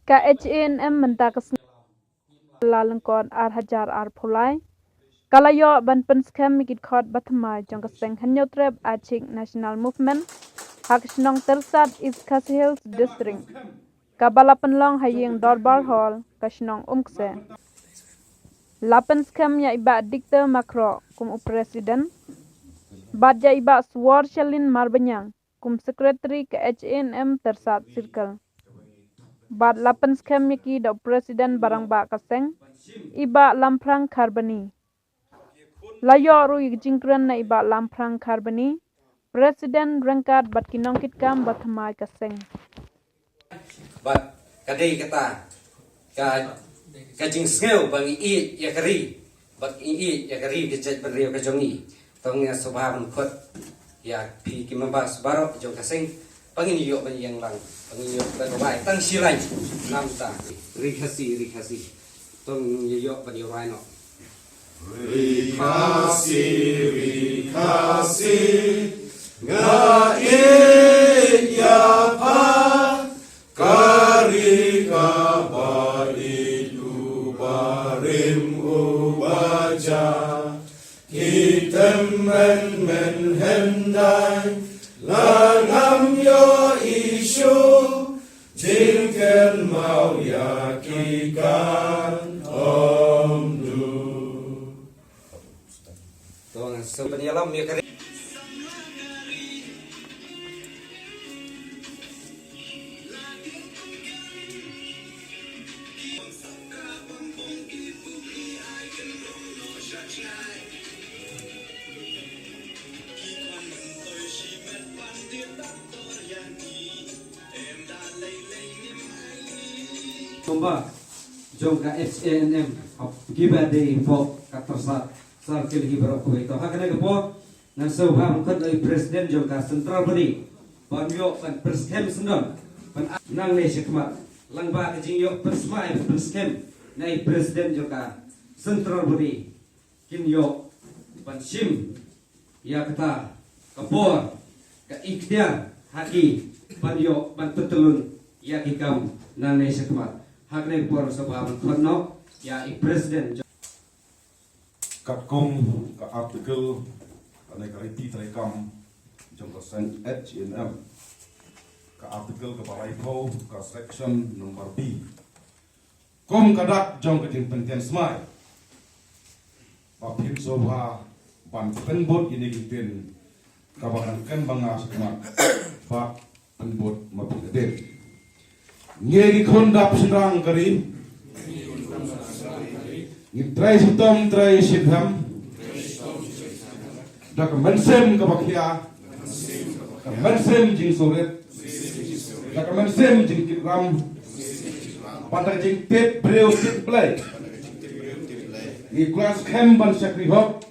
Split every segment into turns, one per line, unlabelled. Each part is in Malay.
Ka HNM mentak lalengkon hajar pulai. Kalayo ban penskem mikit khot batma jong kaseng hanyotreb achik National Movement hak snong tersat is Hills District. Kabala penlong haying Dorbar Hall kasnong umkse. Lapen skem ya iba dikte makro kum presiden. Bad ya iba swar shalin marbanyang kum sekretari ke HNM tersat circle. Bad lapen skem yaki da presiden barang ba kaseng iba lamprang karbani. Layo rui jingkran na iba lamprang karbani. Presiden rengkat bat kinongkit kam batmai kaseng.
Bat kadai kata ka jing sngeu bang i ya kari bat i ya kari ke jet beriu ke jongi tongnya sobha man khot ya pi ki mamba subaro jong kaseng pangin yo ban yang lang pangin yo ban bai tang silai nam ta rikasi tong yo ban yo rai no
rikasi nga ya pa kari kaba itu barim ubaja hitam men hendai langam yo isu jingken mau yakikan omdu
tong sebenyalam ya kari
Tomba jong ka HNM giba de info katersat sarkil giba ko ito hakana ko nang sobha mangkot ay presiden jong ka central body pamyo pan preskem sendon pan nang ne sekma langba ka jingyo persmai preskem nai presiden jong ka central body kinyo pan sim ya kata kapor ka ikhtiar haki panyo pan petulun ya kikam nang ne sekma hakne por sabah khonno ya i president
Katkom ka artikel ane kariti terekam jong ka sen HNM ka artikel ka balai ko ka section nomor B kom kadak jong ka ting penten smai papin sobha ban penbot ini gitin ka bangan kan bangas kema ba penbot mapungeden ngegi khondap sindang kari ngitrai sitom trai sidham dak mensem kabakhia mensem jing soret dak mensem jing kitram pandai jing tet breu tit play i class kem ban sakri hop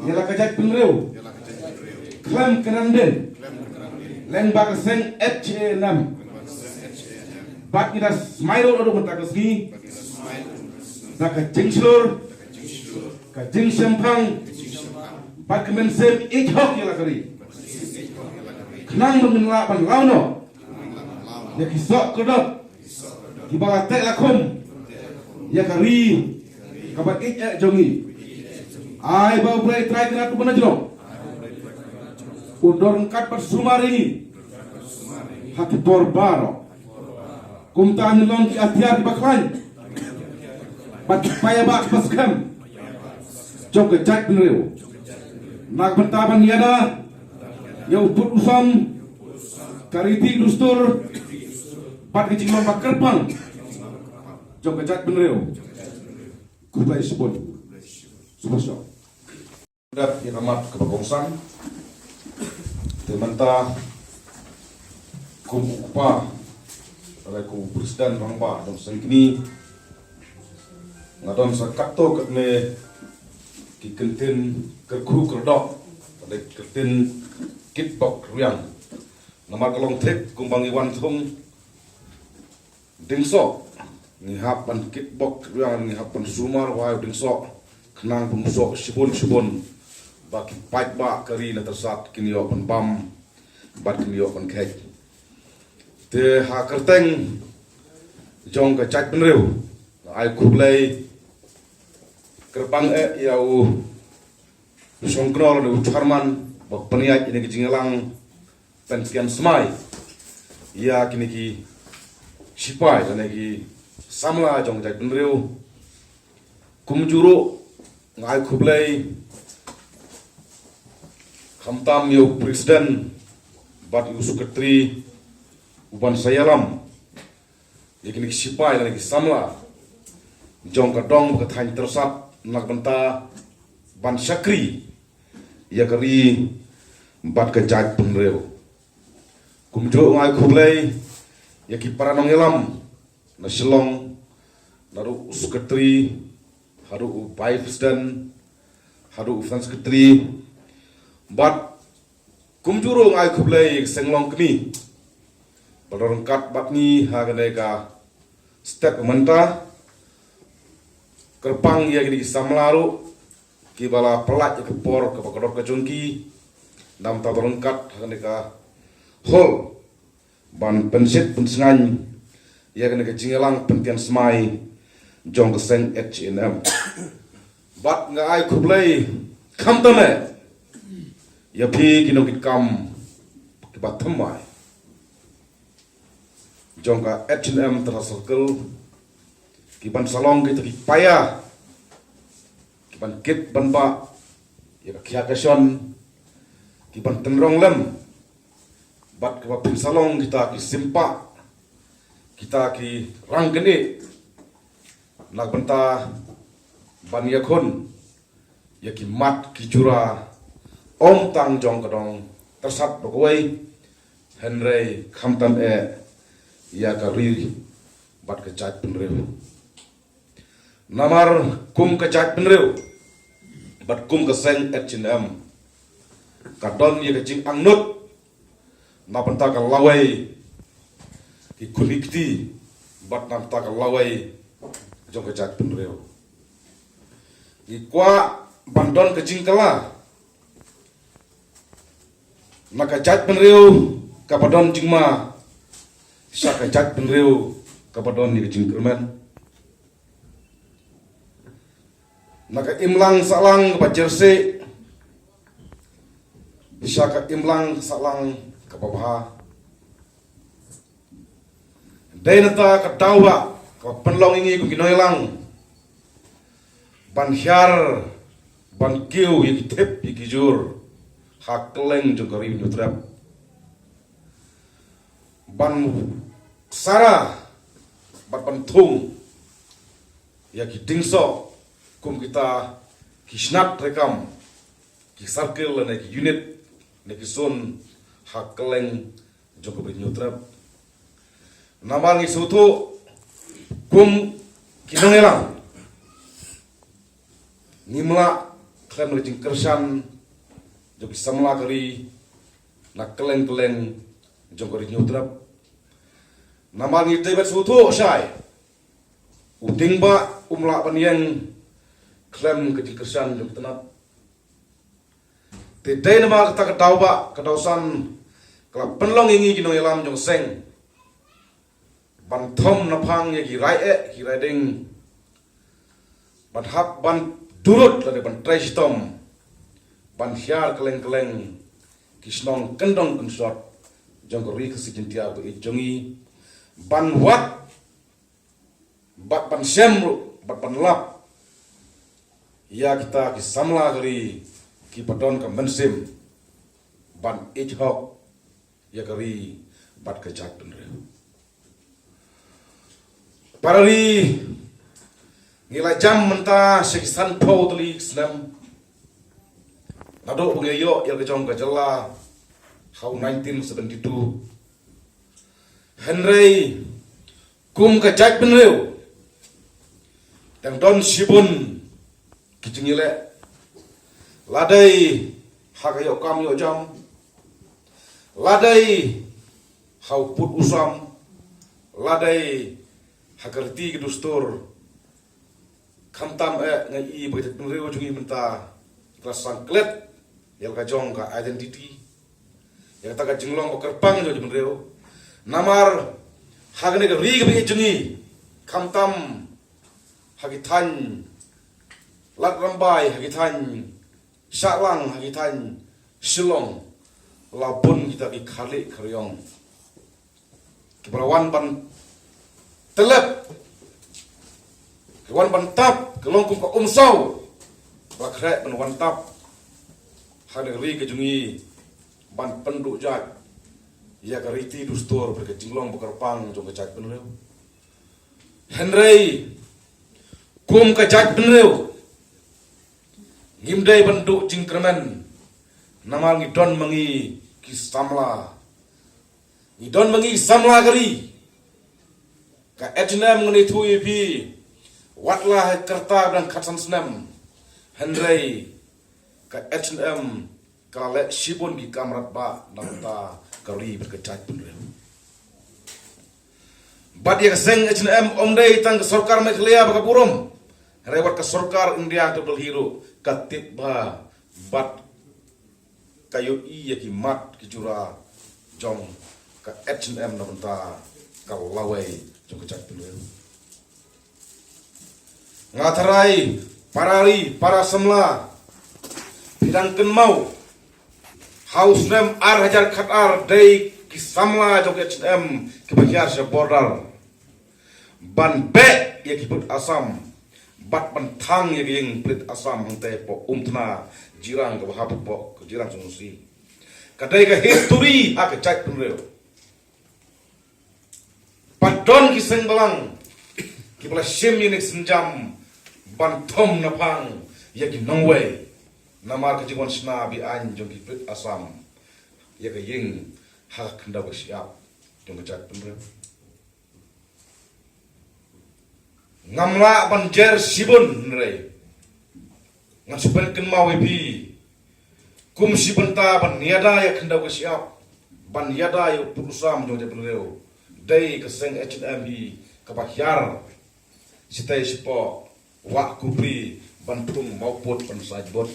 yala kajak penreu klam keranden len bak seng HNM bak kita smile odo mentakeski ka jingslur ka jing sempang bak mensem ikhok yala kari knang mengenla ban launo ya kisok kodot kibala tek lakum ya kari kabat jongi ai bau brai try kena tu benajro undor ngkat bersumar ini hati torbaro kumtaan nilong ki atiar di baklan paya bak paskam jok kejak penreu nak bertaban yada ya uput usam kariti dustur pat kecing lomba kerpang jok kejak penreu kublai sebut subasyo dat iramat kebagongsan temanta kumpa ku presiden rangba dong sengkini ngadon sakato katne ki kentin kerkru kerdok pada kentin kitbok riang nama kalong tek kumbang iwan thum dingso ni hapan kitbok riang ni hapan sumar wa dingso kenang pumuso sibun baki paik ba kari na tersat kini open bam bat kini open kek te ha kerteng jong ka chat penreu ai kublai kerbang yau songkrol de charman bak peniat ini jingalang pensian smai ya kini ki sipai dan ki samla jong chat penreu kumjuro ngai kublai khamtam yo presiden bat yu sekretari uban sayalam yakini sipai dan ki samla jong ka dong ka thain tersat nak benta ban sakri ya kari bat ka jat penreu kumjo ngai khublai ya ki paranong elam na silong naru sekretari haru vice president haru finance secretary bat kumjuro ngai khublai senglong kni balorong kat bat ni ha ka step menta kerpang ya gini samlaru ki bala pelat ke por ke pakodor ke jongki dam ta rengkat ka hol ban pensit pensengan ya gini ke jingelang pentian semai jong keseng H&M bat ngai kublai kam tame ya pi kino ki kam ki batamai jong ka H&M terasirkel kiban salong kita ki paya kiban kit ban ba ya ka kasion kiban tenrong lem bat ka pin salong kita ki simpa kita ki ranggene nak benta ban yakun ya ki mat ki jura om tang jong kadong tersat bokoi Henry khamtam ya ka riri bat ka chat penreu namar kum ka chat penreu bat kum ka seng H&M kadon ye ka jing angnut na benta ka lawai ki kulikti bat nam ta ka lawai jong ka chat penreu ki kwa bandon ka jing kala na ka chat penreu ka badon jingma sa ka chat penreu ka badon ni jing kermen naka imlang salang ba jersey bisa ka imlang salang ka babha dainata ka dawa ka penlong ingi ku ginoilang ban hyar ban kiu yi tep yi kijur hakleng jong kari nyutrap ban sara ban thung ya ki dingso kum kita kisnat rekam ki circle na ki unit na ki zone hakleng joko bernyutrap namangi sutu kum kinongelang nimla klem rejing kersan joki samla kari na keleng joko bernyutrap namangi tebet sutu syai uding ba umla panieng klem ke kersan jok tenat tidai nama kita ketauba ketausan kalau penlong ingi kinong elam jong seng ban thom napang ye ki rai ding ban hap ban durut lade ban trestom ban hyar keleng kisnong kendong kensot jong ri kesijentia be jongi ban wat bat ban semru bat ban lap ya kita ki samla kari ki padon ka mensim ban ijhok ya kari bat ka jat penreu parari ngila jam menta sekisan totally snam nado pengeyo ya kejong ka jalla how 1972 Henry kum ka jat penreu tang don sibun kijingile ladai hakayo kam yo jam ladai hau put usam ladai hakarti gedustur khamtam ngai i betet penreu jungi menta rasang klet yel ka jong ka identity yang taka jinglong ko kerpang jo penreu namar hagne ka ri be jungi Kamtam hagitan Lat Rambai hagitan Shalang hagitan Shillong Labun kita ki khali karyong Kibarawan ban telep Kiwan ban tap Kelongkum ka umsaw Bakrek ban wan tap Hadari kejungi ban penduk jat Ya kariti dustur berkejinglong bekerpang jong kejat penrew Henry kum kejat penrew Ngimdai penduk jingkremen Namal ngidon mengi kisamla Ngidon mengi samla kari Ka etnem ngeni tui pi Watlah kerta dan katsan senem Henry Ka etnem Kalek sibun di kamrat ba Nanta kari berkecaj penrew Bad ya keseng etnem omdai tang kesorkar meklia bakapurum Rewat kesorkar India double hero Katip ba Bad kayu iya ki mat ki jura jong ka H&M na benta ka lawai jong kecak penrew ngatarai parari para semla bidang kenmau haus nem ar hajar khatar dei ki samla jong H&M ki bagiar se border ban be ya ki put asam bat bentang ya ki yang plit asam hangte po umtna jirang ke bahap po ke jirang sungsi kadai ke history ak cak penrew padon ki seng balang ki bala shim yinik senjam bantom napang ya ki nongway namar ke jiwan sna bi an jong ki prit asam ya ke ying hak nda ba siap jong cak penrew ngamla banjer sibun rei ngan sipen kenmau epi kum sibenta ban niada ya kendau ke siap ban niada ya purusam jong penrew dai keseng H&M hi kapakyar sitai sipo wa kupri ban tum mauput ban sajbot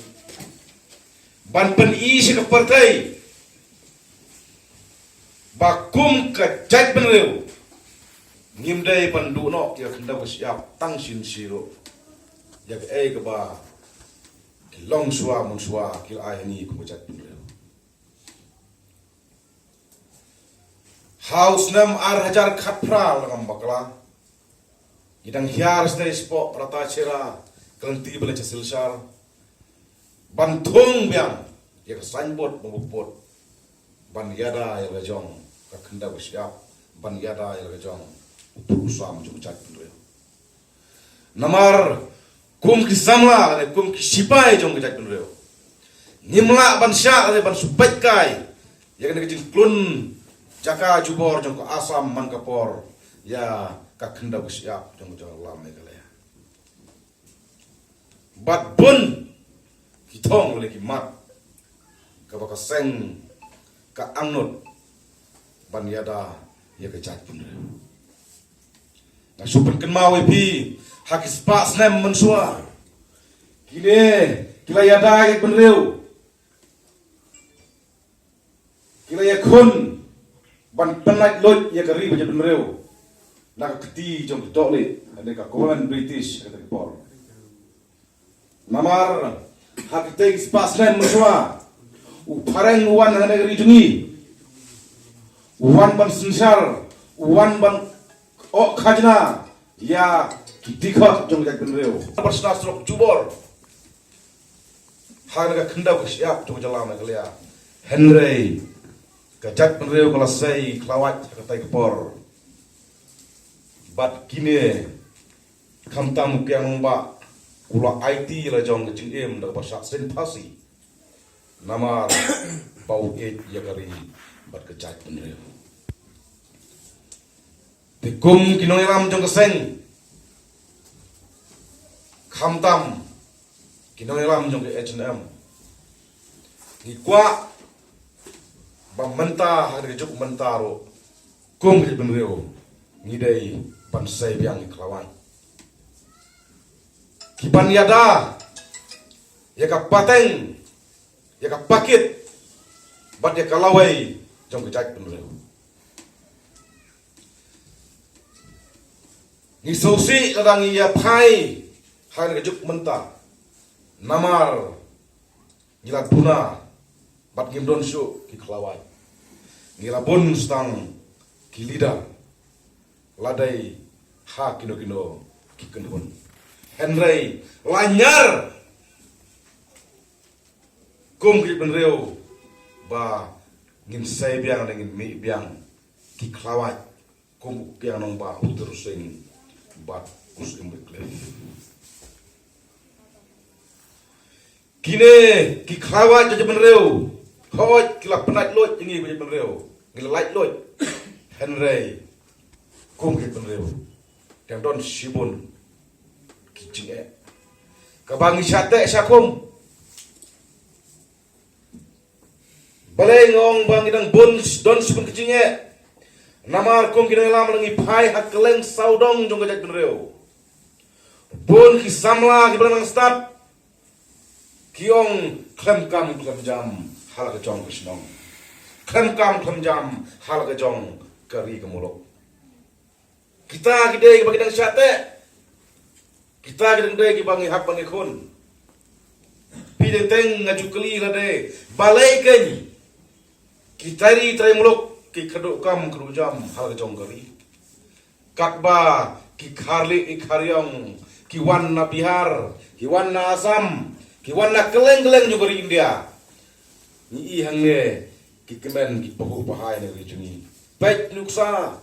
ban pen i si kepertai bakum ke jaj penrew ngimdai pandu no ya kendau ke siap tang sin siro ya ke ai ke ba long suwa mun suwa kil ai ni ku bajat penrew house nam ar hajar khatpra langam bakla idang hiar stay spot rata chera kanti bela chasilsar banthung biang ya signboard mabupot ban yada ya lejong ka khanda busyap ban yada ya lejong usam ju chat penrew namar kum ki samla le kum ki sipai jong kejak penrew nimla ban sya le ban subat kai ya kena kejing klun jaka jubor jong ko asam man kapor ya ka khenda busyap jong jong lam me kale bat bun ki thong le ki mat ka ba ka seng ka angnut ban yada ya kejak penrew na super kenmau pi hakis pas nem mensua kini kila yada ke penrew kila yakun ban penat lot ya kari baje penrew nak keti jong tok le ade ka koran British kata por namar hakis pas nem mensua u pareng wan hane ri jungi wan ban sinsar wan ban ok khajna ya dikhat jong jak penrew persna strok jubor harga kendau ke siap jong jalan kaliya Henry kajat penrew kala sei klawat katai kepor bat kini kamtam kyang ba kula IT la jong jing em da bahasa sen pasi namar pau et yakari bat kajat penrew tikum kinoilam jong keseng kamtam kinoilam jong ke H&M ngikwa bang menta hari juk mentaro kum ke penrew ngidai pansai biang iklawan kipan yada ya ka pateng ya ka pakit bat ya kalawai jong ke jak penrew Ni sosi kadang ia pai hai na juk menta namar gilat puna bat gimdon syu ki kelawai ngilabun stang ki lida ladai ha kino kino ki kenhun Henry lanyar kum ki benreu ba ngin sai biang dengan mi biang ki kelawai kum ki anong ba utur sing bat kus imbekle kine ki kelawai je benreu hoi kila penat lot jingi je benreu ngila light lot Henry kum ki benreu yang don sibun kijing kabangi syate syakum balai ngong bang idang bun don sibun kijing namar kum kina lam langi pai hak keleng saudong jong gajak benreu bun ki samla ki belang start kiong klem kam klem jam hal ke jong krisnong klem kam klem jam hal ke jong kari ke mulok kita gede bagi dang syate kita gede gede bagi hak bang ikun pideteng ngaju keli lade balai ken kita ri trai mulok ki keduk kam keduk jam hal ke jong kari kakba ki kharli ikharyong ki wanna bihar ki wanna asam ki wanna keleng-keleng juga di India ni i hang ne ki kemen ki pohu bahai ne rijuni baik nuksa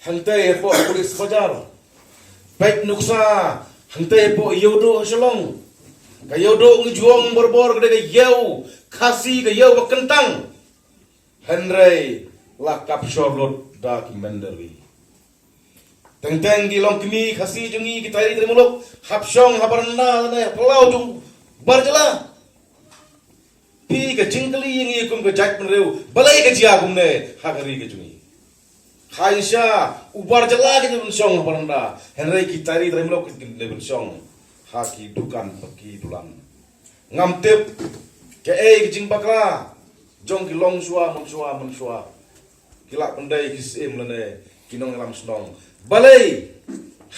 hangte po polis fajar baik nuksa hangte po yodo shalong ka yodo ngejuang borbor gede yeu khasi ke yeu bakentang Henry lakap shorlot da ki menderi teng-teng di long kini khasi jungi kita ri muluk hapsyong habarna ne pelau jung barjala pi ke jingkeli yang ikum ke jat menreu balai ke jia kum ne hagari ke jungi khaisha ubar jala ke jun syong habarna Henry kita ri muluk ke ne syong haki dukan peki dulan ngamtep ke ke jing bakla jong ki long suwa mun suwa kilak pendai kisim lene kinong lam snong balai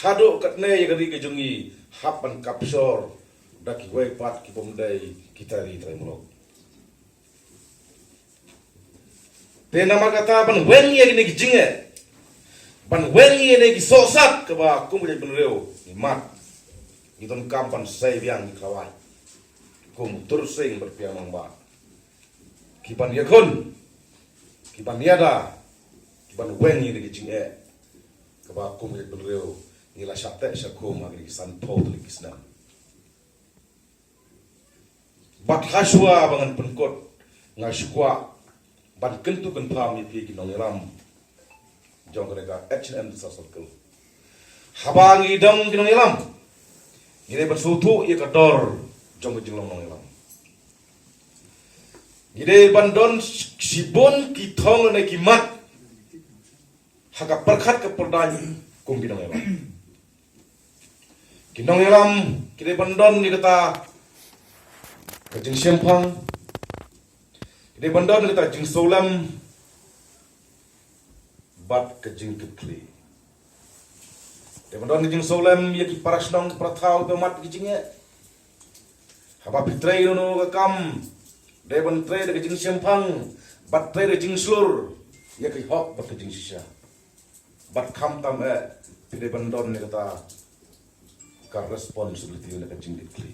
hado katne yagari ke jungi hapan kapsor daki wei pat ki pomdai kita ri tremulok te nama kata ban wen ye ni jinge ban wen ye ni sosat ke ba kum je benreu ni mat idon kampan sai biang ni kawai kum tursing berpiang mangba kiban yakun kiban yada kiban wen ye ni jinge kaba kum ye benreu nila syate syakum agi san po tuli kisna bat haswa bangan penkot ngasukwa ban kentu kan pam pi kinong ram jong kerega H&M sa circle habangi dong kinong ram ngire bersutu ye kador jong jinglong nong ram ngire bandon sibon kitong ne kimat haka perkhat ke perdani kum kinong ram kinong ram kire bandon ni kata kajing sempang kire bandon ni kata jing solam bat kajing kekli kire bandon ni jing solam ye ki parasnong prathau be mat kijinge haba pitrei no kam de ban tre de kajing sempang bat tre de jing slur ye ki hok bat kajing sisa bat kham tam pide bandon ni kata ka responsibility ni kajing kekli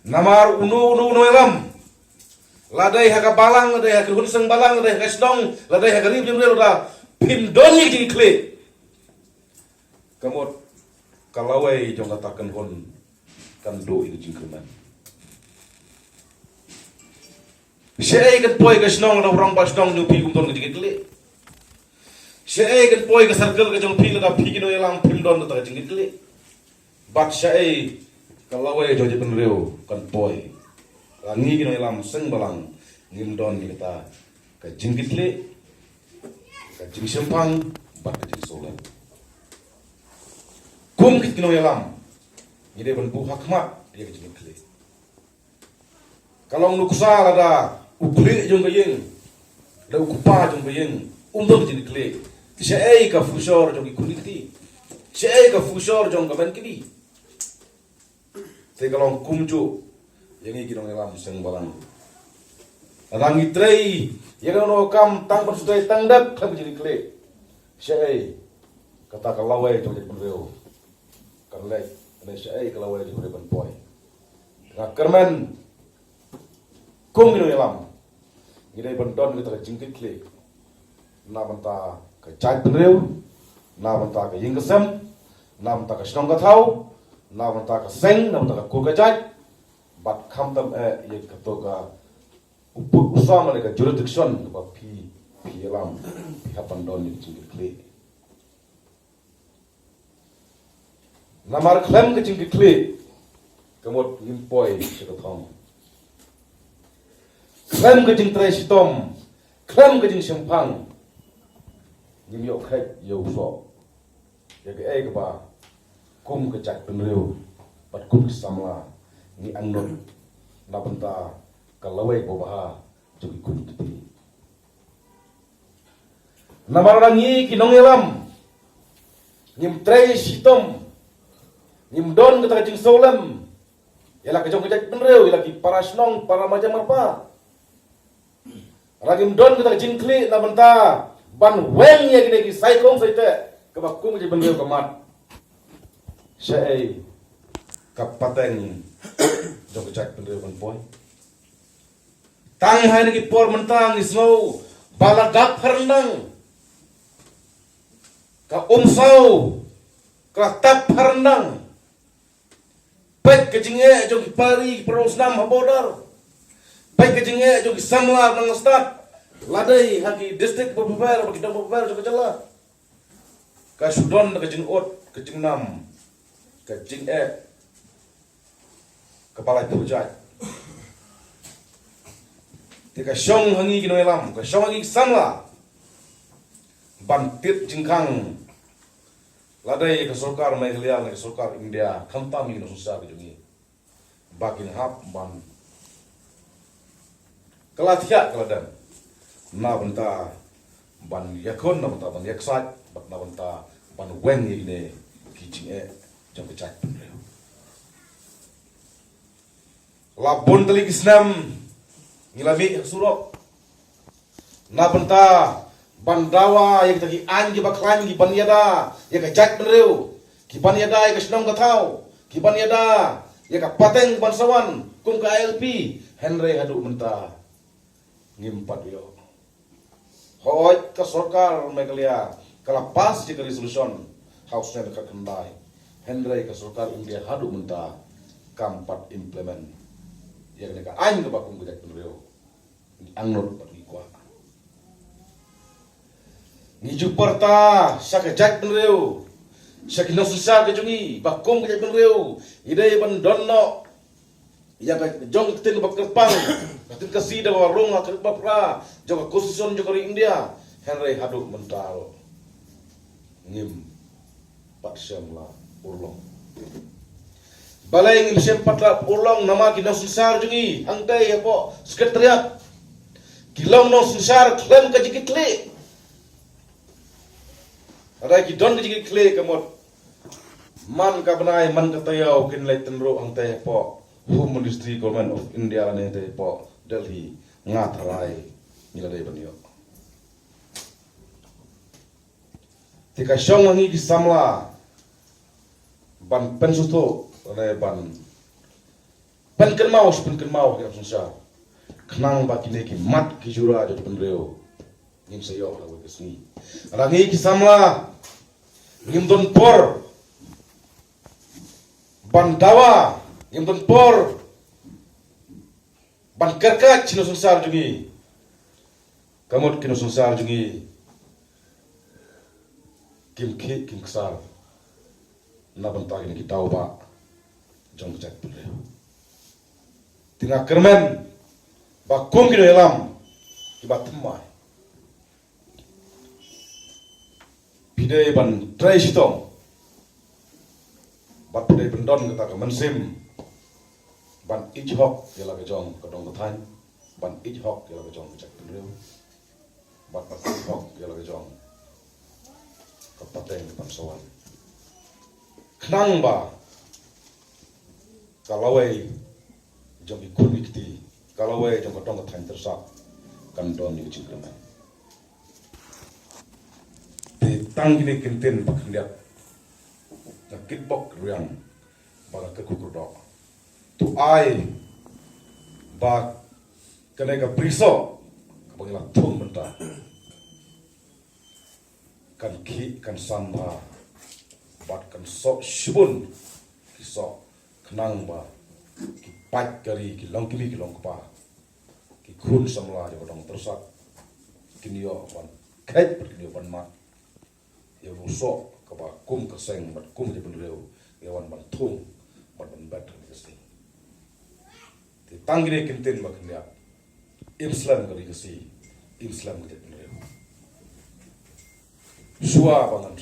namar unu elam ladai haka balang ladai haka hunseng balang ladai haka sedong ladai haka rib jemrel udah pim doni kajing kekli kamot kalawai jong katakan kon kan do ini jingkeman Syai kan poi ke senong ada orang pas dong nupi kumton ke jingkeli syai kan poi ke circle ke jong pi la pi kino elang pim don ta jingkeli bat syai kalau we joje penreu kan poi langi kino elam seng balang ngim don kita ke jingkeli ke jing sempang bat ke jing solan kum kino elam ide ban bu hakmat dia ke jingkeli kalau nukusal ada ukli jong kayeng da ukupa jong kayeng umdom jing kle Siya ka fusor jong ikuliti. Siya ka fusor jong kaman kini. Te kalong kumju yang iki dong elam seng balang. Rang itrei yang no kam tang persudai tang dap kam jadi kle. Siya kata kalawai jong jadi penreo. Karlek ane siya kalawai jong jadi penpoy. Ngakerman kum gino elam. Gidai bendon kita jingkit kle. Na banta ka chai penreu, na banta ka yingkasem, na banta ka shnong ka thau, na banta ka seng, na banta ka ko ka chai, bat kham tam ye ka to ka usama le ka jurisdiction ka pi elam pi hapan don ni jingkit kle. Na mar klem ka jingkit kle, kamot impoi ka thong. Klem ka jing trai sitom, klem ka jing sempang. Nhưng yo khách yo so ya ke ba kum ke chak penreu bat kum ke samla ni angnot na banta kalawai bo baha jogi kum kiti na marangi kinong elam nim trei sitom nim don ke tajing solam yala ke jong ke chak penreu yala ki parasnong para majam marpa ragim don ke tajing kli na banta ban weng ya gini ki sai kong sai te ke bakum je bengeu kamat sai kapateng jong cak bengeu ban poy tang hai ni ki por mentang ni snow baladak harnang ka umsau ka tap harnang pek ke jinge jong ki pari prosnam habodar pek ke jinge jong ki samla nang stat ladai haki distrik beberapa bagi dong beberapa juga jelas. Kasudon kejing ot kejing nam kejing kepala turjat. Tika syong hangi kino elam ka syong hangi samla bantit jingkang ladai ke sorkar Meghalaya ke sorkar India khantam kino susah kejungi bakin hap ban kelathiak keladan na banta ban yakon na banta ban yaksat bat na banta ban weng ini kijing jam kecak labon tali kisnam ngilami surok na banta bandawa yang tadi anji baklan ki ban yada ya kecak penreu ki ban yada ya kisnam kathau ki ban yada ya ka pateng ban sawan kum ka LP Henry hadu banta ngimpat yo Hoi ke sorkar Meghalaya kalapas jika resolution House nya dekat kendai Henry ke sorkar India hadu menta kampat implement yang mereka aing ke bakung kejak penreu angnot bagi kuah ngiju perta sakejak penreu sakino susah kejungi bakung kejak penreu idai bandonno ya ka jong tin bakkerpang tin kasi da warung ak bapra jong konstitusi jong India Henry hadu mental ngim pat syamla urlong balai ngim syam patla urlong nama ki susar jungi angtai apo sekretariat kilong no susar klem ka jikitli ada ki don ka jikitli kamot man ka banai man ka tayau kin lai tenro angtai apo Home Ministry Government of India ne te po Delhi ngatharai nilai banyo. Tika syong wangi ki samla ban pensuto ne ban penkenmau ki sunsa knang ba kine ki mat ki jura jo penreo ngim sayo la wa kesni. Rangi ki samla ngim don por ban dawa yang tempor ban kerkat cino sungsar jungi kamut kino sungsar jungi kim kesar na bantag ini kita ba jong kecak puleu tinggal kermen bakum kino elam ibat temai pidai ban trai sitong bat pidai bendon kita ke mensim ban ijhok yala ke jong kadong kathan ban ijhok yala ke jong cak penreu bat ijhok yala ke jong kapateng pansawan. Kenang ba kalawai jom ikut ikti kalawai jom katong katang tersak kandon ni cingkraman. Di tang ini kintin bakliat nakit bok riang baga kekukurdok. Tu ai ba kena ka priso kapangila tung mentah kan ki kan samba bat kan sok shibun ki sok kenang ba ki pat kari ki long kimi ki long pa ki khun samla jo dong tersak kinio ban kait kinio ban ma yo so ka ba kum ka seng bat kum je ben reu yawan ban thung ban bat ka sing ti tangire kinten ma knya Islam kari ka si Islam ka ben reu suwa bangan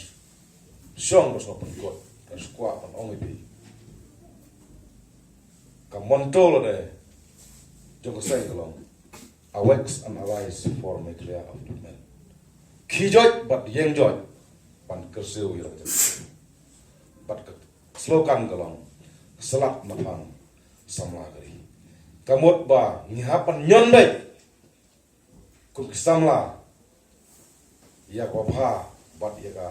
Siang bos ngapain kot, dan sekuat pan ong ibi. Kamontol ada, jong keseng kelong. Awakes and arise for me clear of the man. Kijot but yang jot, pan kersiu yang jadi. But slogan kelong, selak mapang samla kari. Kamut ba ngihapan nyondai, kum kisamla. Ya kopha, but ya ka.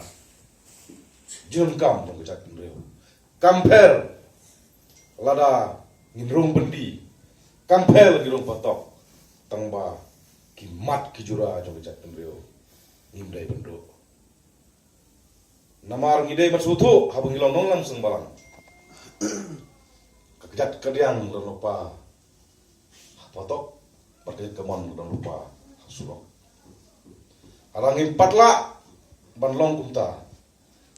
Jun kam jong kejak reu. Kamper lada nginrung bendi. Kamper ngirung patok. Tangba ki mat ki jura jong kejak reu. Ngimdai bendo. Namar ngidai masutu habang ngilong nong langsung balang. Kejak kediang dan lupa patok. Pakai kemon dan lupa surok. Alangin patla banlong kumta.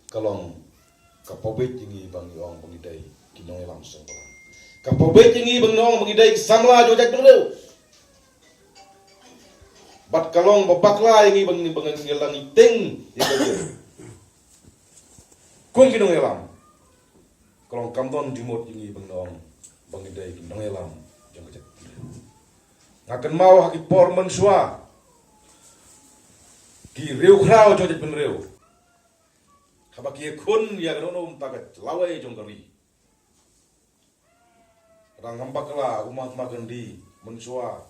Kalong kapobet jingi bang yong bangidai kinong langsung balang. Kapobet jingi bang yong bangidai samla jojak dulu. Bat kalong babakla jingi bang ngelang iting yang kung kinong elam. Kalong kamton dimot jingi bang yong bangidai kinong elam jojak dulu. Ngakan mau haki por mensua. Ki riu krau jojak ben riu. Habaki kun ya kanono takat lawai jongkari. Rang hambakla umat makan di mensua.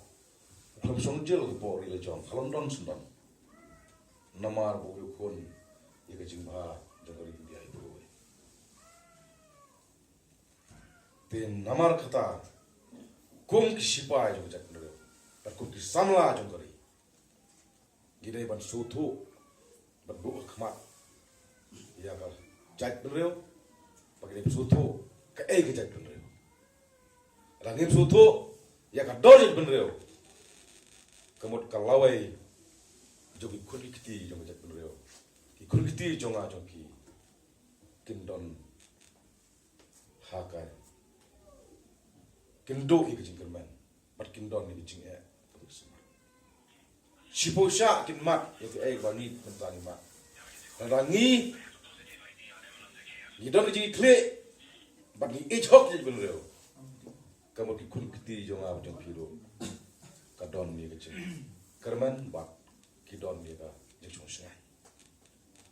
Belum sonjil por ile jong kalondon sundan. Namar bu kun ya kejimba jongkari dia itu. Tin namar kata kum kisipai jong jak ndero. Per kum kisamla jongkari. Gidai ban sutu ban bu khmat. Ya kal jat benreu pakai sutu ke ke jat benreu rangim sutu ya ka dojit benreu kemut kalawai jogi kulikti jong jat benreu ki kulikti jonga jogi kindon hakai kindo ki jingkerman pat kindon ni jing e siposha kinmat ya ke bani mentani mat rangi ni don ji kle bagi ejok je benreu kamu ki kun kiti jong ab jong piro ka don ni kecil kerman bak ki don ni ka jong shngai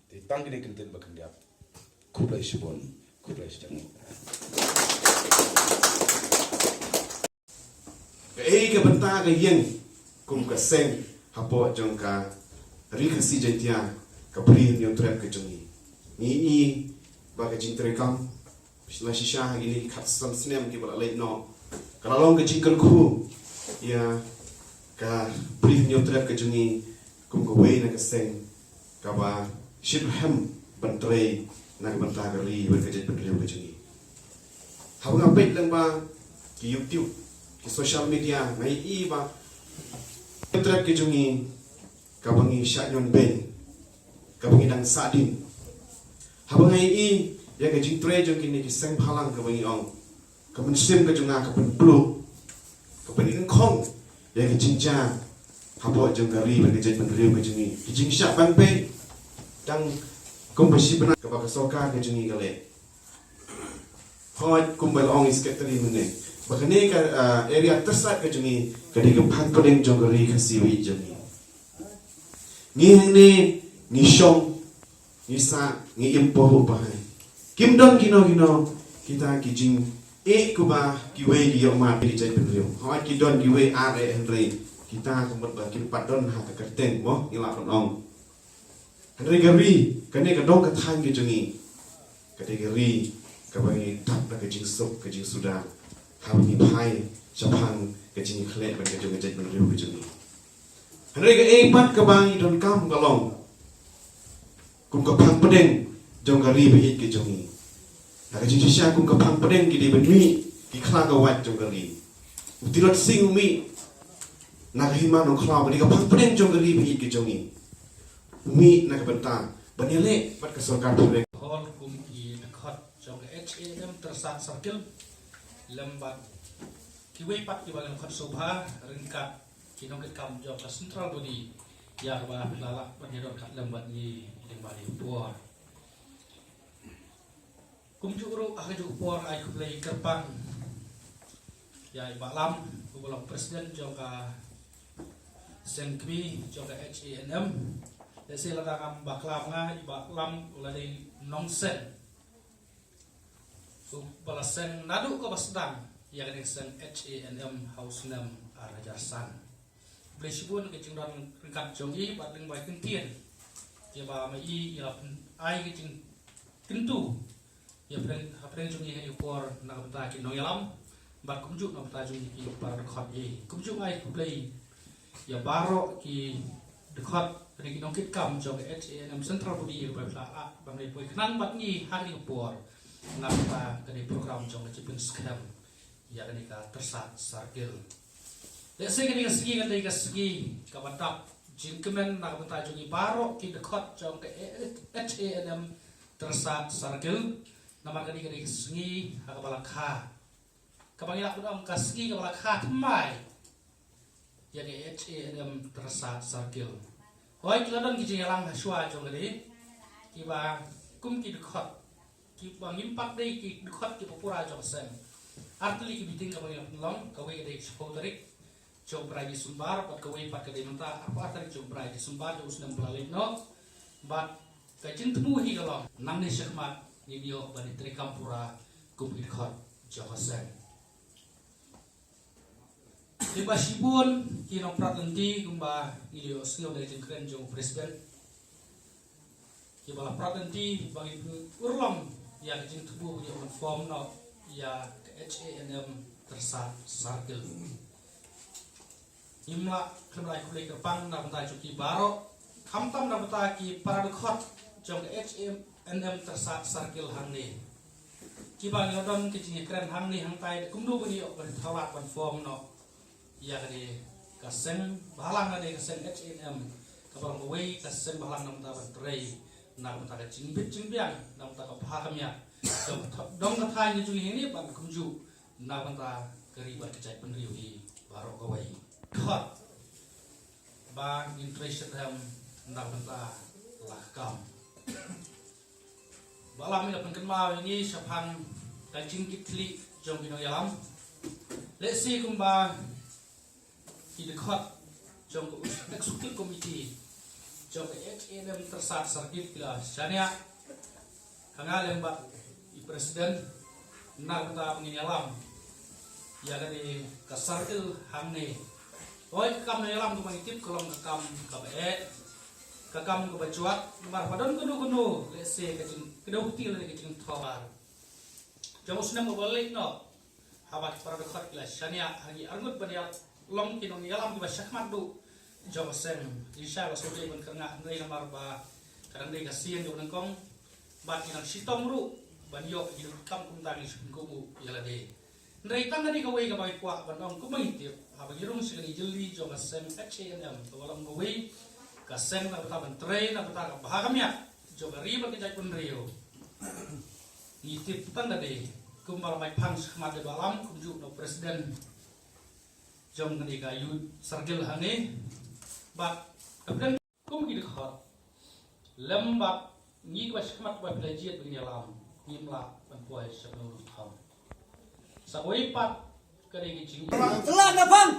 ti tang ni kinten bakan dia kublai sibon kublai sejang
ke benta ke yang kum ka seng hapo jong ka ri ka si jentia ka pri ni trap ke jong ni bagai cinta kam, bislah sisa gini kat senem kita balai no. Kalau long kecingkan ku, ya ka brief nyotret kejungi kum kawai nak seng, kaba shibham bantrai nak bantagari berkejut berdiri kejungi. Habang apa itu ba ki YouTube, ki social media, ngai i ba nyotret kejungi, kabangi syaknyon ben, kabangi dang sadin. Habang ai ya ke jing tre jong kini ki seng phalang ka bangi ong ka men sim ka jonga ka pen plu ka pen in khong ya ke jing cha habo jong gari ba ke jet pen riu ka jingi ki jing sha ban pe dang kum ba shi bana ka ba ka soka ka jingi ka le hoi kum ba ong is ke tani mene ba ka ne ka area tersat ka jingi ka di ka phan ko ding jong gari ka si wi jingi ni shong ngisa ngiem poho bahai kim don kino kita kijing kuba kiwe ki yok ma pi jai penrio hoi ki don kiwe are henry kita kumut ba kim padon ha ka kerten mo ngila ong henry gari kane ka dong ka thang ki jungi kategori ka bangi tap na ka jing sok ka jing suda ha ni phai chapang ka jing khle ban ka jung jai penrio ka jungi henry ka pat ka bangi don kam ka long kum ka phang pedeng jong ka ri bi ki jungi Nak jujur saya aku kepang pedeng ki di benmi ki khala ka wat jong kali. Utirot sing mi nak hima no khala bani kepang pedeng jong kali bi ki jongi. Mi nak benta banyale bat ka sarkar pedeng.
Hall kum ki dekat jong HAM tersat circle lembat ki wei pat ki balang khat sobha ringkat ki nong kam jong ka central body ya ba lala banyadot kat lembat ni bali puar. Kumjuro aku por ai kuplay kerpang ya balam kubolong presiden joka sengkmi joka HAM desi ladang baklam nga balam ulai nongsen balasen nadu ko basdang ya kan sen HAM house nam arajarsan blesibun ke cingran ringkat jongi badeng bai kentien ya ba mai ya ai ke cing tentu ya pren jungi he por na bata ki no yalam bar kumjuk na bata jungi ki par khot e kumjuk ai play ya baro ki dekat ri ki nongkit kam jong HAM central body ba la bang le poi knan bat ni hari por na bata ke program jong chipin scam ya ni ka tersat sarkil le se ni ka segi ka dei ka segi ka batap jingkemen na bata jungi baro ki dekat jong HAM tersat sarkil nama kali kali sengi kepala kha kebanyakan orang kasih kepala kha temai jadi HAM tersat sarkil hoi keladan kijing yalang haswa jong kali kiba kum ki dekat kiba ngimpak dei ki dekat ki popura jong sen artli ki biting kebanyakan long kawe dei spoterik jong braji sumbar pat kawe pat kade menta apa artli jong braji sumbar jong usnam blalek no bat kajin temu hi kalau nang ni syakmat Nibio bani trikampura kumpit khot johasen. Tiba sibun kino pratanti kumba nilio skill dari jengkren jong presiden. Kibala pratanti bagi urlong yang jeng tubuh yang form no ya HAM tersat sarkil. Imla kemlai kulai kepang na bentai cuki baro kamtam na bentai ki para dekhot jong HAM tersat sarkil hang ni kiba ngodon kecing keren hang ni hang tai kumdu bani ok ban thawat ban form no ya kadi kaseng balang ade kaseng HAM kabang wei kaseng balang nam ta ban trei nam ta jingbit jingbiang nam ta paham ya dong ka thai ni juli ni ban kumju nam ta keri ban kecai penriu hi baro ka wei khot ba interest ham nam ta lakam balam ila penkenma ini sapang kancing kitli jong kino yalam let's see kumba idekot jong executive committee jong HAM tersat sarkit kila syania hangal lembat i presiden na kata pengin yalam ya dari kasarkil hamne oi kam na yalam kumang tip kolong kakam kabe kakam ko bacuat mar padon kuno lese kecing kedauti le kecing thawar jamus na mobalik no hawak para dekat la syania hagi argut badia long kinong yalam ki basakmat du jawasen insya Allah soje ban kerna ngai namar ba kadang dei kasian jo nangkong bat kinang sitong ru ban yo hidup kam kum tang kumu yala de ndai tang ngadi ka wei ka bai kwa ban ong kumai tip habagi rung sigani jeli jawasen HAM walam ko wei kaseng na bata train na bata bahagamnya joga riba ke jai penrio ngitip tan dade kumbal mai pang khmat de balam kumju no presiden jom ngani ka yu sargel hane ba kemudian kum gi khot lembab ngi ba khmat ba plajiat bi yalam ngimla ban poi sabnu tham saboi pat kare gi jing
telah nafang